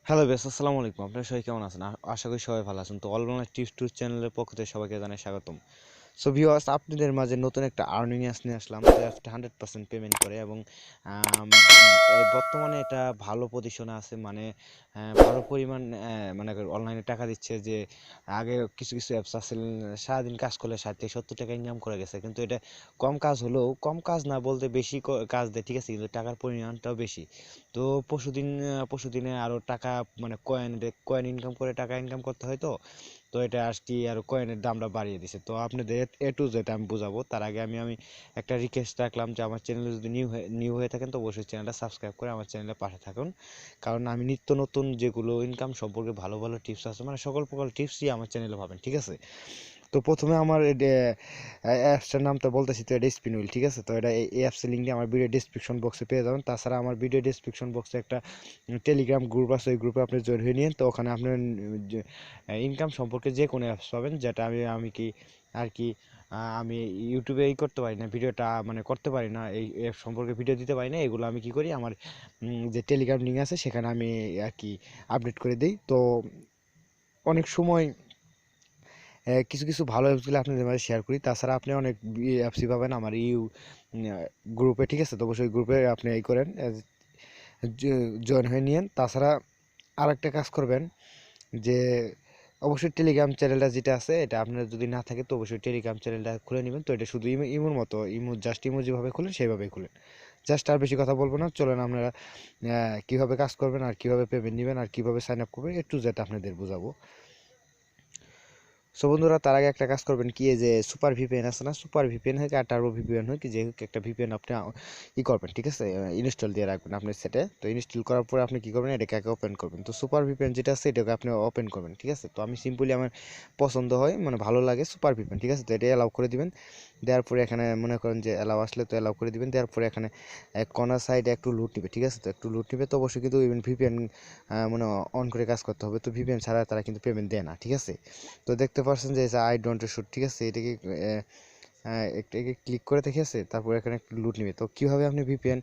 Hello base, আসসালামু আলাইকুম। আপনারা সবাই কেমন আছেন? আশা করি সবাই ভালো আছেন। তো অল বাংলা টিপস টুর চ্যানেলের পক্ষ থেকে সবাইকে জানাই স্বাগতম। সো ভিউয়ার্স, আপনাদের মাঝে নতুন একটা আর্নিং অ্যাপস নিয়ে আসলাম। তো অ্যাপসটা 100% পেমেন্ট করে এবং এই বর্তমানে এটা ভালো পজিশনে আছে, মানে ভালো পরিমাণ মানে অনলাইনে টাকা দিচ্ছে। যে আগে কিছু কিছু অ্যাপস আছে, সারাদিন কাজ করলে 60 থেকে 70 টাকা ইনকাম করে গেছে, কিন্তু এটা কম কাজ হলেও, কম কাজ না বলতে বেশি কাজ দেয়, ঠিক আছে, কিন্তু টাকার পরিমাণটাও বেশি। তো পরশুদিনে আরও টাকা, মানে কয়েন ইনকাম করে টাকা ইনকাম করতে হয়। তো তো এটা আজকে আর কয়েনের দামটা বাড়িয়ে দিছে। তো আপনাদের এ টু জেড আমি বুঝাবো, তার আগে আমি একটা রিকোয়েস্ট রাখলাম যে আমার চ্যানেলে যদি নিউ হয়ে থাকেন তো অবশ্যই চ্যানেলটা সাবস্ক্রাইব করে আমার চ্যানেলের পাশে থাকুন। কারণ আমি নিত্য নতুন যেগুলো ইনকাম সম্পর্কে ভালো ভালো টিপস আছে, মানে সকল প্রকার টিপসই আমার চ্যানেলে পাবেন, ঠিক আছে। তো প্রথমে আমার অ্যাপসটার নামটা বলতেছি। তো এটা স্পিন হুইল, ঠিক আছে। তো এটা এই অ্যাপসের লিঙ্কটি আমার ভিডিও ডিসক্রিপশন বক্সে পেয়ে যাবেন। তাছাড়া আমার ভিডিও ডিসক্রিপশন বক্সে একটা টেলিগ্রাম গ্রুপ আছে, ওই গ্রুপে আপনি জয়েন হয়ে নিন। তো ওখানে আপনার ইনকাম সম্পর্কে যে কোনো অ্যাপস পাবেন, যেটা আমি কি আর কি আমি ইউটিউবে করতে পারি না, ভিডিওটা মানে করতে পারি না, এই অ্যাপ সম্পর্কে ভিডিও দিতে পারি না। এগুলো আমি কি করি, আমার যে টেলিগ্রাম লিঙ্ক আছে সেখানে আমি আর কি আপডেট করে দিই। তো অনেক সময় কিছু কিছু ভালো অ্যাপসগুলো আপনাদের মাঝে শেয়ার করি। তাছাড়া আপনি অনেক অ্যাপসই পাবেন আমার গ্রুপে, ঠিক আছে। তো অবশ্যই গ্রুপে আপনি এই করেন, জয়েন হয়ে নিন। তাছাড়া আরেকটা কাজ করবেন যে অবশ্যই টেলিগ্রাম চ্যানেলটা যেটা আছে, এটা আপনার যদি না থাকে তো অবশ্যই টেলিগ্রাম চ্যানেলটা খুলে নেবেন। তো এটা শুধু ইমোর মতো, জাস্ট ইমো যেভাবে খুলেন সেইভাবেই খুলেন। জাস্ট আর বেশি কথা বলবো না, চলেন আপনারা কীভাবে কাজ করবেন আর কীভাবে পেমেন্ট নেবেন আর কীভাবে সাইন আপ করবেন, একটু যেটা আপনাদের বোঝাবো। সো বন্ধুরা, তার আগে একটা কাজ করবেন কি, যে সুপার ভিপিএন আছে না, সুপার ভিপিএন হোক আর টার্বো ভিপিএন হোক, যে হোক একটা ভিপিএন আপনি করবেন, ঠিক আছে, ইনস্টল দিয়ে রাখবেন আপনার সেটে। তো ইনস্টল করার পরে আপনি কি করবেন, এটাকে আগে ওপেন করবেন। তো সুপার ভিপিএন যেটা আছে এটাকে আপনি ওপেন করবেন, ঠিক আছে। তো আমি সিম্পলি, আমার পছন্দ হয়, মানে ভালো লাগে সুপার ভিপিএন, ঠিক আছে। তো এটা অ্যালাউ করে দিবেন। দেওয়ার পরে এখানে মনে করেন যে অ্যালাউ আসলে তো অ্যালাউ করে দিবেন। দেওয়ার পরে এখানে কর্নার সাইডে একটু লুট নিবে, ঠিক আছে। তো একটু লুট নিবে, তো অবশ্যই কিন্তু ইভেন ভিপিএন মানে অন করে কাজ করতে হবে। তো ভিপিএন ছাড়া তারা কিন্তু পেমেন্ট দেয় না, ঠিক আছে। তো দেখতে পাচ্ছেন যে আই ডোন্ট শুট, ঠিক আছে। এটাকে এটাকে ক্লিক করে দেখেছে, তারপর এখানে একটু লুট নিবে। তো কীভাবে আপনি ভিপিএন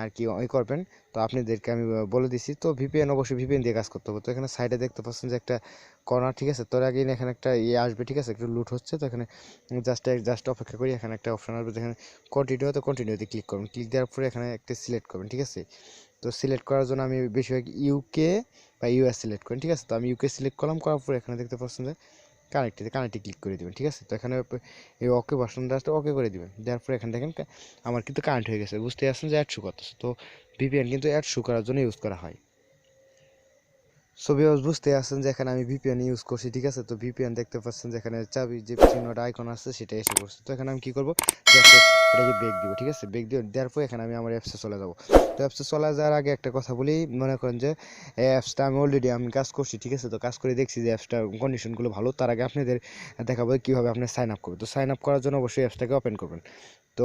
আর কি করবেন, তো আপনাদেরকে আমি বলে দিচ্ছি। তো ভিপিএন অবশ্যই ভিপিএন দিয়ে কাজ করতে হবে। তো এখানে সাইডে দেখতে পাচ্ছেন যে একটা কর্নার, ঠিক আছে। তোর আগে এখানে একটা আসবে, ঠিক আছে, একটু লুট হচ্ছে। তো এখানে জাস্ট অপেক্ষা করি, এখানে একটা অপশন আসবে যেখানে কন্টিনিউ, তো কন্টিনিউতে ক্লিক করবেন। ক্লিক দেওয়ার পরে এখানে একটা সিলেক্ট করবেন, ঠিক আছে। তো সিলেক্ট করার জন্য আমি বেশিরভাগ ইউকে বা ইউএস সিলেক্ট করেন, ঠিক আছে। তো আমি ইউকে সিলেক্ট করলাম, করার পরে এখানে দেখতে পাচ্ছেন যে কানেক্টে ক্লিক করে দেবেন, ঠিক আছে। তো এখানে এই ওকে বাটনটা ওকে করে দিবেন। দেওয়ার পরে এখানে দেখেন আমার কিন্তু কানেক্ট হয়ে গেছে, বুঝতে পারছেন যে অ্যাড শো করতেছে। তো ভিপিএন কিন্তু অ্যাড শো করার জন্য ইউজ করা হয়। সো ভিউয়ার্স, বুঝতে পারছেন যে এখানে আমি ভিপিএন ইউজ করছি, ঠিক আছে। তো ভিপিএন দেখতে পাচ্ছেন যে এখানে চাবি যে চিহ্নটা আইকন আছে সেটা এসে পড়ছে। তো এখানে আমি কি করবো, জাস্ট এটাকে ব্রেক দিব, ঠিক আছে। ব্রেক দিয়ে দেওয়ার পর এখানে আমি আমার অ্যাপসে চলে যাবো। তো অ্যাপসে চলে যাওয়ার আগে একটা কথা বলি, মনে করেন যে এই অ্যাপসটা আমি অলরেডি কাজ করছি, ঠিক আছে। তো কাজ করে দেখছি যে অ্যাপসটার কন্ডিশনগুলো ভালো। তার আগে আপনাদের দেখাবো কীভাবে আপনি সাইন আপ করবেন। তো সাইন আপ করার জন্য অবশ্যই অ্যাপসটাকে ওপেন করবেন। তো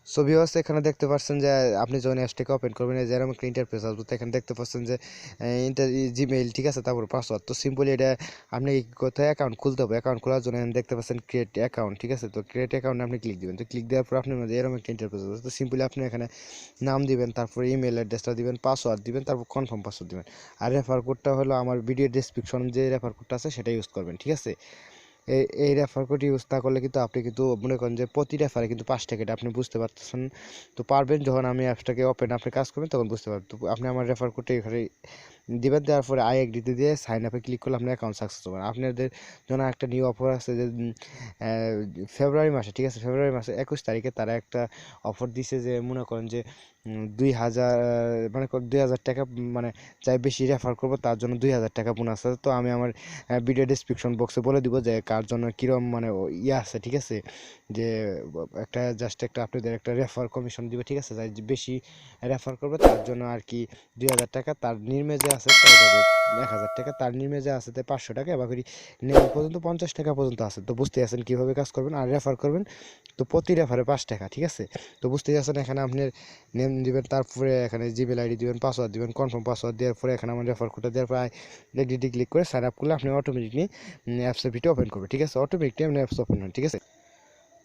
সো ভিউয়ার্স, এখানে দেখতে পাচ্ছেন যে আপনি যখন অ্যাপসটাকে ওপেন করবেন, যেরকম একটা ইন্টারফেস আসবে। তো এখানে দেখতে পাচ্ছেন যে জিমেইল, ঠিক আছে, তারপর পাসওয়ার্ড। তো সিম্পলি এটা আপনি কোথায় অ্যাকাউন্ট খুলতে হবে, অ্যাকাউন্ট খোলার জন্য দেখতে পাচ্ছেন ক্রিয়েট অ্যাকাউন্ট, ঠিক আছে। তো ক্রিয়েট অ্যাকাউন্টে আপনি ক্লিক দিবেন। তো ক্লিক দেওয়ার পর আপনার মধ্যে এরকম একটা ইন্টারফেস আসবে। তো সিম্পলি আপনি এখানে নাম দিবেন, তারপর ইমেল অ্যাড্রেসটা দিবেন, পাসওয়ার্ড দিবেন, তারপর কনফার্ম পাসওয়ার্ড দিবেন। আর রেফার কোডটা হলো আমার ভিডিও ডেসক্রিপশন যে রেফার কোডটা আছে সেটা ইউজ করবেন, ঠিক আছে। এই রেফার কোড ইউজ না করলে কিন্তু আপনি কিন্তু মনে করেন যে প্রতি রেফারে কিন্তু 5 টাকা, এটা আপনি বুঝতে পারতেছেন। তো পারবেন, যখন আমি অ্যাপসটাকে ওপেন আপনি কাজ করবেন তখন বুঝতে পারবেন। তো আপনি আমার রেফার কোডটা এখানে দিবেন। দেওয়ার পরে আই এগ্রিতে দিয়ে সাইন আপে ক্লিক করলে আপনার অ্যাকাউন্ট সাকসেস হবে। আপনাদের জন্য একটা নিউ অফার আছে যে ফেব্রুয়ারি মাসে, ঠিক আছে, ফেব্রুয়ারি মাসে 21 তারিখে তারা একটা অফার দিছে যে মনে করেন যে 2000, মানে 2000 টাকা, মানে যাই বেশি রেফার করবো তার জন্য 2000 টাকা বোনাস আছে। তো আমি আমার ভিডিও ডিসক্রিপশন বক্সে বলে দিব যে কার জন্য কীরকম মানে ইয়ে আছে, ঠিক আছে। যে একটা জাস্ট একটা আপনাদের একটা রেফার কমিশন দিবে, ঠিক আছে। যাই বেশি রেফার করবে তার জন্য আর কি 2000 টাকা, তার নির্মে যে আছে তাই পাবে 1000 টাকা, তার নির্মে যে আছে তাই 500 টাকা, এবার করি নেম পর্যন্ত 50 টাকা পর্যন্ত আছে। তো বুঝতে পারছেন কীভাবে কাজ করবেন আর রেফার করবেন। তো প্রতি রেফারে 5 টাকা, ঠিক আছে। তো বুঝতে পারছেন, এখানে আপনি নেম দিবেন, তারপরে এখানে জিমেল আইডি দিবেন, পাসওয়ার্ড দিবেন, কনফার্ম পাসওয়ার্ড দেওয়ার পরে এখানে আমার রেফার কোডটা দেওয়ার পরে এগ্রিটি ক্লিক করে সাইন আপ করলে আপনি অটোমেটিকলি অ্যাপসের ভিডিও ওপেন করবে, ঠিক আছে। অটোমেটিকলি আপনি অ্যাপস ওপেন হয়, ঠিক আছে।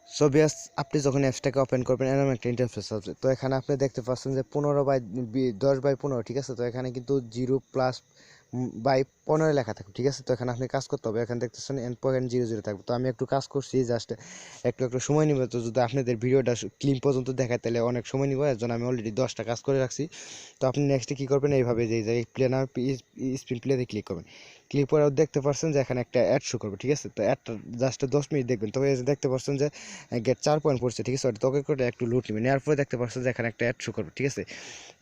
সো ভিউয়ার্স, আপনি যখন অ্যাপসটাকে ওপেন করবেন এরকম একটা ইন্টারফেস আসবে। তো এখানে আপনি দেখতে পাচ্ছেন যে 10/15, ঠিক আছে। তো এখানে কিন্তু 0+/15 লেখা থাকবে, ঠিক আছে। তো এখানে আপনি কাজ করতে হবে, এখানে দেখতেছেন N.00 থাকবে। তো আমি একটু কাজ করছি, জাস্ট একটু সময় নিবে। তো যদি আপনাদের ভিডিওটা ক্লিন পর্যন্ত দেখায় তাহলে অনেক সময় নিব, এর জন্য আমি অলরেডি 10টা কাজ করে রাখছি। তো আপনি নেক্সটে কী করবেন, এইভাবে যে প্লে না স্পিন প্লেতে ক্লিক করবেন। ক্লিক করে দেখতে পাচ্ছেন যে এখানে একটা অ্যাড শো করবে, ঠিক আছে। তো অ্যাডটা জাস্ট 10 মিনিট দেখবেন। তবে দেখতে পাচ্ছেন যে গেট 4 পয়েন্ট পড়ছে, ঠিক আছে। তোকে করে একটু লুট নেবেন, নেওয়ার পরে দেখতে পাচ্ছেন যে এখানে একটা অ্যাড শো করবে, ঠিক আছে।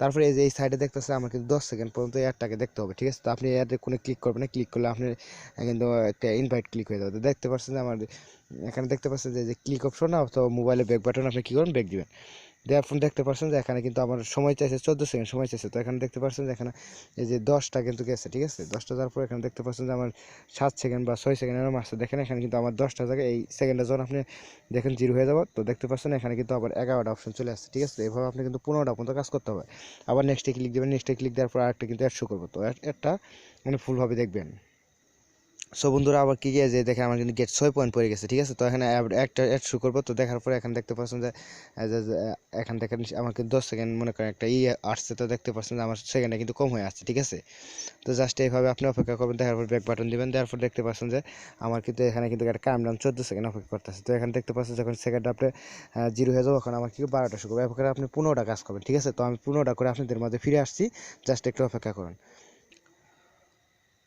তারপরে এই যে এই সাইডে দেখতেছে আমার কিন্তু 10 সেকেন্ড পর্যন্ত অ্যাডটাকে দেখতে হবে, ঠিক আছে। তো আপনি অ্যাডে কোনো ক্লিক করবেন না, ক্লিক করলে আপনি কিন্তু একটা ইনভাইট ক্লিক হয়ে যাবে। তো দেখতে পাচ্ছেন যে আমার এখানে দেখতে পাচ্ছেন যে ক্লিক অপশন না, তো মোবাইলে ব্যাক বাটন আপনি কী করবেন, ব্যাক দিবেন। দেওয়ার ফোন দেখতে পাচ্ছেন যে এখানে কিন্তু আমার সময় চাইছে 14 সেকেন্ড সময় চাইছে। তো এখানে দেখতে পাচ্ছেন যে এখানে এই যে 10টা কিন্তু গেছে, ঠিক আছে। 10টা যাওয়ার পর এখানে দেখতে পাচ্ছেন যে আমার 7 সেকেন্ড বা 6 সেকেন্ড এরকম আসছে। দেখেন এখানে কিন্তু আমার 10টা জায়গায় এই সেকেন্ডে যখন আপনি দেখেন 0 হয়ে যাবো, তো দেখতে পাচ্ছেন এখানে কিন্তু আবার 11টা অপশন চলে আসছে, ঠিক আছে। এভাবে আপনি কিন্তু 15টা পর্যন্ত কাজ করতে হবে। আবার নেক্সটে ক্লিক দেবেন, নেক্সটে ক্লিক দেওয়ার পর আরেকটা কিন্তু অ্যাড শো করবো। তো একটা মানে ফুলভাবে দেখবেন। সো বন্ধুরা, আবার কি যে দেখেন আমার কিন্তু গেট 6 পয়েন্ট পড়ে গেছে, ঠিক আছে। তো এখানে একটা অ্যাড শো করবো। তো দেখার পরে এখানে দেখতে পাচ্ছেন যে এখান দেখেন আমার কিন্তু 10 সেকেন্ড মনে করেন একটা আসছে। তো দেখতে পাচ্ছেন যে আমার সেকেন্ডটা কিন্তু কম হয়ে আসছে, ঠিক আছে। তো জাস্ট এইভাবে আপনি অপেক্ষা করবেন, দেখার পর ব্যাক বাটন দিবেন। দেওয়ার পর দেখতে পাচ্ছেন যে আমার কিন্তু এখানে কিন্তু একটা কাউন্টডাউন 14 সেকেন্ড অপেক্ষা করতেছে। তো এখানে দেখতে পাচ্ছেন যখন সেকেন্ড আপনি 0 হয়ে যাবো, এখন আমার কিন্তু 12টা শো করবে। এরপরে আপনি 15টা কাজ করবেন, ঠিক আছে। তো আমি 15টা করে আপনাদের মাঝে ফিরে আসছি, জাস্ট একটু অপেক্ষা করুন।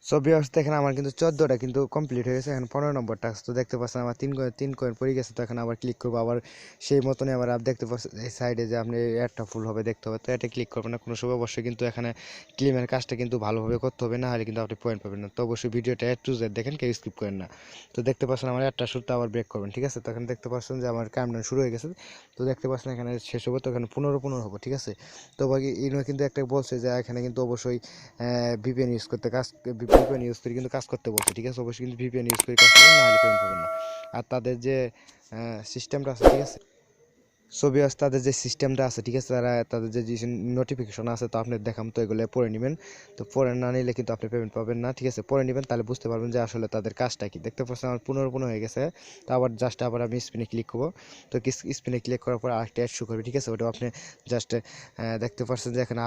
সো ভিউয়ার্স, দেখেন আমার কিন্তু 14টা কিন্তু কমপ্লিট হয়ে গেছে। এখন 15 নম্বর টাস্ক। তো দেখতে পাচ্ছেন আমার 3 কয়েন পড়ে গেছে। তো এখন আবার ক্লিক করবো, আবার সেই মতনই আবার দেখতে পাচ্ছেন এই সাইডে যে আপনি অ্যাডটা ফুল হবে দেখতে হবে। তো এটা ক্লিক করবেন না কোনো সময়, অবশ্যই কিন্তু এখানে ক্লেমের কাজটা কিন্তু ভালোভাবে করতে হবে, না হলে কিন্তু আপনি পয়েন্ট পাবেন না। তো অবশ্যই ভিডিওটা A to Z দেখেন, কেউ স্কিপ করেন না। তো দেখতে পাচ্ছেন আমার অ্যাডটা শুরুতে আবার ব্রেক করবেন, ঠিক আছে। তো এখন দেখতে পাচ্ছেন যে আমার কাউন্টডাউন শুরু হয়ে গেছে। তো দেখতে পাচ্ছেন এখানে শেষ হবে, তো এখানে 15 হবে, ঠিক আছে। তো বাকি ইনো কিন্তু একটা বলছে যে এখানে কিন্তু অবশ্যই ভিপিএন ইউজ করতে ভিপিএন ইউজ করে কিন্তু কাজ করতে বলছে, ঠিক আছে। অবশ্যই কিন্তু ভিপিএন ইউজ করে কাজ করবেন, না হলে পেমেন্ট পাবেন না। আর তাদের যে সিস্টেমটা আছে, ঠিক আছে। সো ভিউয়ার্স, তাদের যে সিস্টেমটা আছে, ঠিক আছে, তাদের যে নোটিফিকেশন আছে, তো আপনি দেখাম তো এগুলো পড়ে নেবেন। তো পড়ে না নিলে কিন্তু আপনি পেমেন্ট পাবেন না, ঠিক আছে। পড়ে নেবেন, তাহলে বুঝতে পারবেন যে আসলে তাদের কাজটা কি। দেখতে পাচ্ছেন আমার 15 হয়ে গেছে। তো আবার আমি স্পিনে ক্লিক করবো। তো স্পিনে ক্লিক করার পর আরেকটা অ্যাড শো করবে, ঠিক আছে। ওটাও আপনি জাস্ট দেখতে পাচ্ছেন যে এখানে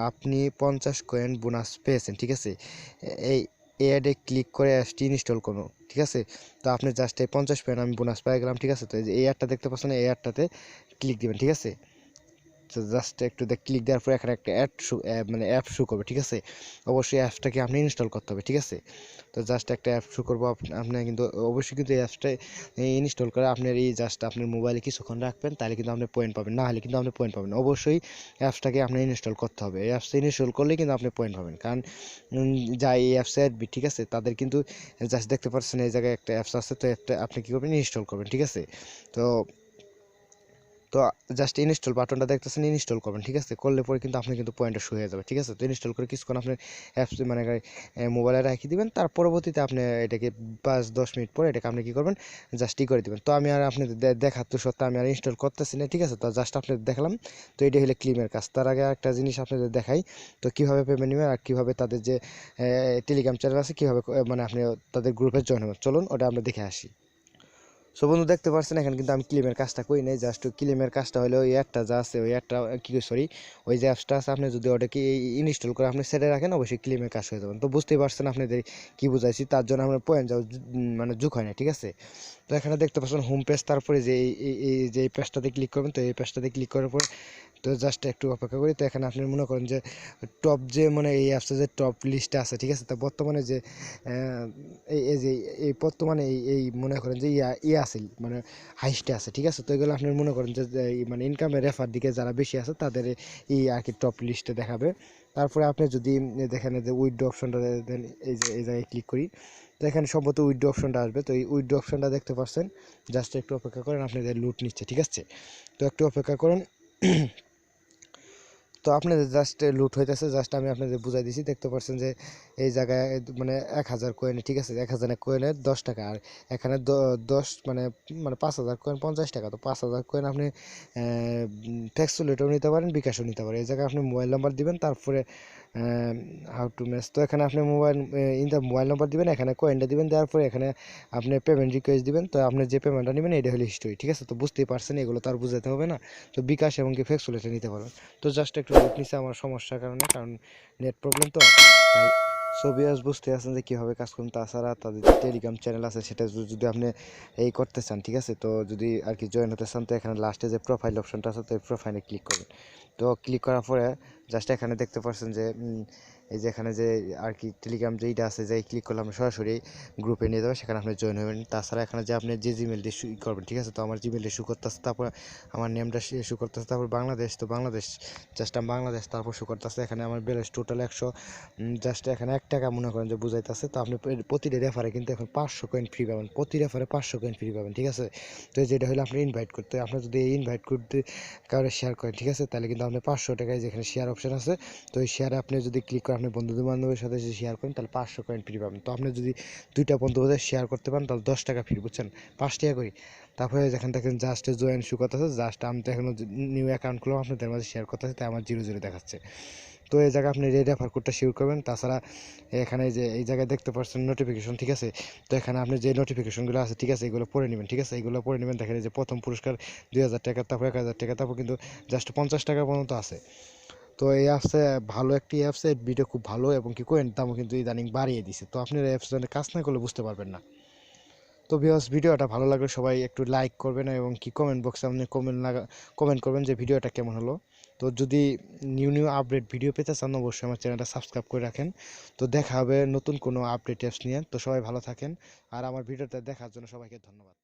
আপনি 50 কয়েন বোনাস পেয়েছেন, ঠিক আছে। এই অ্যাডে ক্লিক করে অ্যাপসটি ইনস্টল করুন, ঠিক আছে। তো আপনি জাস্ট এই 50 পেন আমি বোনাস পেয়ে গেলাম, ঠিক আছে। তো এই অ্যাডটা দেখতে পাচ্ছেন, এই অ্যাডটাতে ক্লিক দিবেন, ঠিক আছে। তো জাস্ট একটু ক্লিক দেওয়ার পর এখানে একটা অ্যাপ শো করবে, ঠিক আছে। অবশ্যই অ্যাপসটাকে আপনি ইনস্টল করতে হবে, ঠিক আছে। তো জাস্ট একটা অ্যাপ শো করবো, আপনি কিন্তু অবশ্যই কিন্তু এই অ্যাপসটা ইনস্টল করে আপনার জাস্ট আপনার মোবাইলে কিছুক্ষণ রাখবেন, তাহলে কিন্তু আপনি পয়েন্ট পাবেন, না হলে কিন্তু আপনি পয়েন্ট পাবেন না। অবশ্যই অ্যাপসটাকে আপনি ইনস্টল করতে হবে। এই অ্যাপসটা ইনস্টল করলেই কিন্তু আপনি পয়েন্ট পাবেন, কারণ যা এই অ্যাপসে ঠিক আছে, তাদের কিন্তু জাস্ট দেখতে পাচ্ছেন এই জায়গায় একটা অ্যাপস আছে। তো অ্যাপটা আপনি কী করবেন, ইনস্টল করবেন, ঠিক আছে। তো তো জাস্ট ইনস্টল বাটনটা দেখতেছেন, ইনস্টল করবেন, ঠিক আছে। করলে পরে কিন্তু আপনি কিন্তু পয়েন্টটা শুয়ে যাবে, ঠিক আছে। তো ইনস্টল করে কিছুক্ষণ আপনি অ্যাপস মানে মোবাইলে রেখে দিবেন। তার পরবর্তীতে আপনি এটাকে 5-10 মিনিট পরে এটাকে আপনি কী করবেন, জাস্ট করে দেবেন। তো আমি আর আপনাদের দেখার তো সত্ত্বে আমি আর ইনস্টল করতেছি না, ঠিক আছে। তো জাস্ট আপনাদের দেখালাম। তো এটা হলো ক্লিমের কাজ। তার আগে একটা জিনিস আপনাদের দেখাই, তো কীভাবে পেমেন্ট নেবেন আর কীভাবে তাদের যে টেলিগ্রাম চ্যানেল আছে কীভাবে মানে আপনি তাদের গ্রুপে জয়েন হবেন, চলুন ওটা আমরা দেখে আসি। সো বন্ধু, দেখতে পাচ্ছেন এখানে কিন্তু আমি ক্লেমের কাজটা করি নাই। জাস্ট ক্লেমের কাজটা হলো ওই অ্যাডটা যা আছে, ওই অ্যাডটা সরি ওই যে অ্যাপসটা আছে, আপনি যদি ওটাকে ইনস্টল করে আপনি সেটে রাখেন, অবশ্যই ক্লেমের কাজ হয়ে যাবেন। তো বুঝতেই পারছেন আপনাদের কি বুঝাইছি, তার জন্য আমরা পয়েন্ট যাও মানে যোগ হয় না, ঠিক আছে। তো এখানে দেখতে পাচ্ছেন হোম পেজ, তারপরে যে এই পেজটাতে ক্লিক করবেন। তো এই পেজটাতে ক্লিক করার পর তো জাস্ট একটু অপেক্ষা করি। তো এখানে আপনি মনে করেন যে টপ যে মানে এই অ্যাপসে যে টপ লিস্টে আছে, ঠিক আছে। তো বর্তমানে যে এই যে এই বর্তমানে এই মনে করেন যে আছে মানে হাইস্টে আছে, ঠিক আছে। তো এগুলো আপনি মনে করেন যে মানে ইনকামের রেফার দিকে যারা বেশি আছে তাদের এই আর কি টপ লিস্টে দেখাবে। তারপরে আপনি যদি দেখেন যে উইথড্র অপশনটা দেন, এই জায়গায় ক্লিক করি। তো এখানে সম্ভবত উইথড্র অপশনটা আসবে। তো এই উইথড্র অপশনটা দেখতে পাচ্ছেন, জাস্ট একটু অপেক্ষা করেন, আপনাদের লুট নিচ্ছে, ঠিক আছে। তো একটু অপেক্ষা করেন। তো আপনাদের জাস্ট লুট হইতেছে, জাস্ট আমি আপনাদের বুঝাই দিছি। দেখতে পাচ্ছেন যে এই জায়গায় মানে 1000 কয়েনে, ঠিক আছে, 1000 কয়েনের 10 টাকা। আর এখানে 10 মানে 5000 কয়েন 50 টাকা। তো 5000 কয়েন আপনি ট্যাক্স সুলেটেও নিতে পারেন, বিকাশও নিতে পারেন। এই জায়গায় আপনি মোবাইল নাম্বার দিবেন, তারপরে হাউ টু ম্যাচ। তো এখানে আপনি mobile in the mobile number দিবেন, এখানে কয়েনটা দিবেন, দেওয়ার পরে এখানে আপনি পেমেন্ট রিকোয়েস্ট দিবেন। তো আপনি যে পেমেন্টটা নেবেন এটা হলো হিস্টোরি, ঠিক আছে। তো বুঝতেই পারছেন, এগুলো তো আর বুঝাতে হবে না। তো বিকাশ এবং কি ফ্লেক্স এটা নিতে পারবেন। তো জাস্ট একটু লোড নিচ্ছে আমার সমস্যার কারণে, কারণ নেট প্রবলেম তো তাই। সো ভিউয়ার্স বুঝতে পারছেন যে কীভাবে কাজ করুন। তাছাড়া তাদের যে টেলিগ্রাম চ্যানেল আছে সেটা যদি আপনি এই করতে চান, ঠিক আছে, তো যদি আর কি জয়েন হতে চান, তো এখানে লাস্টে যে প্রোফাইল অপশনটা আছে, তো এই প্রোফাইলে ক্লিক করবেন। তো ক্লিক করার পরে জাস্ট এখানে দেখতে পাচ্ছেন যে এই যে এখানে যে আর কি টেলিগ্রাম যেইটা আছে, যে ক্লিক করলে আপনি সরাসরি গ্রুপে নিয়ে যাবে, সেখানে আপনি জয়েন হবেন। তাছাড়া এখানে যে আপনি যে জিমেল দিয়ে করবেন, ঠিক আছে, তো আমার জিমেল দিয়ে শু করতেছে, তারপর আমার নেমটা শু করতেছে, তারপর বাংলাদেশ, তো বাংলাদেশ জাস্ট আমি বাংলাদেশ তারপর শু করতেছে। এখানে আমার ব্যালেন্স টোটাল 100, জাস্ট এখানে 1 টাকা মনে করেন যে বুঝাইতেছে। তো আপনি প্রতিটা রেফারে কিন্তু এখন 500 কয়েন ফ্রি পাবেন, প্রতি রেফারে 500 কয়েন ফ্রি পাবেন, ঠিক আছে। তো যেটা হলো আপনি ইনভাইট করতে, আপনি যদি এই ইনভাইট করতে কারো শেয়ার করেন, ঠিক আছে, তাহলে কিন্তু আপনি 500 টাকায় যেখানে শেয়ার অপশন আছে, তো এই শেয়ারে আপনি যদি ক্লিক করেন, আপনি বন্ধু বান্ধবের সাথে যদি শেয়ার করেন, তাহলে 500 কয়েন ফ্রি পাবেন। তো আপনি যদি 2টা বন্ধুদের শেয়ার করতে পারেন, তাহলে 10 টাকা ফ্রি, বুঝছেন, 5 টাকা করি। তারপরে যেখানে দেখেন জাস্ট জয়েন শু করতেছে, জাস্ট আমি তো এখনো নিউ অ্যাকাউন্ট খুললাম, আপনাদের মাঝে শেয়ার করতেছে, তাই আমার 0 দেখাচ্ছে। তো এই জায়গায় আপনি এই রেফার কোডটা শেয়ার করবেন। তাছাড়া এখানে যে এই জায়গায় দেখতে পাচ্ছেন নোটিফিকেশন, ঠিক আছে, তো এখানে আপনি যে নোটিফিকেশনগুলো আছে, ঠিক আছে, এগুলো পড়ে নেবেন, ঠিক আছে, এগুলো পড়ে নেবেন। দেখেন যে প্রথম পুরস্কার 2000 টাকা, তারপর 1000 টাকা, তারপর কিন্তু জাস্ট 50 টাকা পর্যন্ত আছে। তো এই অ্যাপসে ভালো একটি অ্যাপস, ভিডিও খুব ভালো, এবং কি কোয়েন দামও কিন্তু ইদানিং বাড়িয়ে দিছে। তো আপনি অ্যাপস কাজ না করলে বুঝতে পারবেন না। তো ভিউয়ার্স ভিডিওটা ভালো লাগলে সবাই একটু লাইক করবেন, এবং কি কমেন্ট বক্সে আপনি কমেন্ট করবেন যে ভিডিওটা কেমন হলো। তো যদি নিউ আপডেট ভিডিও পেতে চান, অবশ্যই আমার চ্যানেলটা সাবস্ক্রাইব করে রাখেন। তো দেখা হবে নতুন কোনো আপডেট অ্যাপস নিয়ে। তো সবাই ভালো থাকেন, আর আমার ভিডিওটা দেখার জন্য সবাইকে ধন্যবাদ।